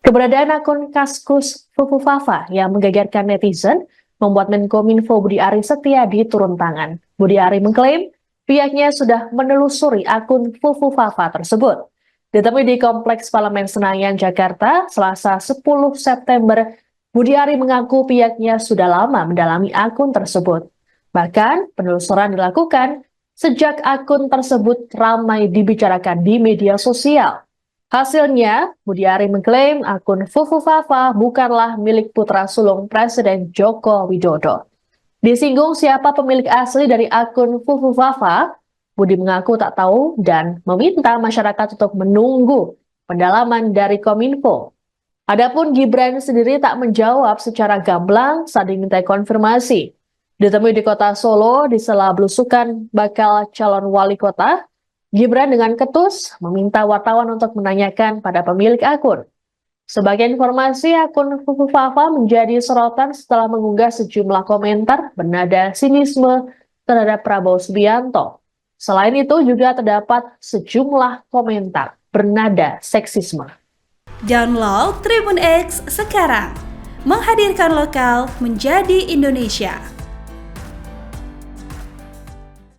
Keberadaan akun Kaskus Fufufafa yang menggegerkan netizen membuat Menkominfo Budi Ari Setiadi turun tangan. Budi Ari mengklaim pihaknya sudah menelusuri akun Fufufafa tersebut. Ditemui di Kompleks Parlemen Senayan, Jakarta, Selasa 10 September, Budi Ari mengaku pihaknya sudah lama mendalami akun tersebut. Bahkan penelusuran dilakukan sejak akun tersebut ramai dibicarakan di media sosial. Hasilnya, Budi Ari mengklaim akun Fufufafa bukanlah milik putra sulung Presiden Joko Widodo. Disinggung siapa pemilik asli dari akun Fufufafa, Budi mengaku tak tahu dan meminta masyarakat untuk menunggu pendalaman dari Kominfo. Adapun Gibran sendiri tak menjawab secara gamblang saat dimintai konfirmasi. Ditemui di kota Solo di sela belusukan bakal calon wali kota, Gibran dengan ketus meminta wartawan untuk menanyakan pada pemilik akun. Sebagai informasi, akun Fufufafa menjadi sorotan setelah mengunggah sejumlah komentar bernada sinisme terhadap Prabowo Subianto. Selain itu juga terdapat sejumlah komentar bernada seksisme. Download Tribun X sekarang, menghadirkan lokal menjadi Indonesia.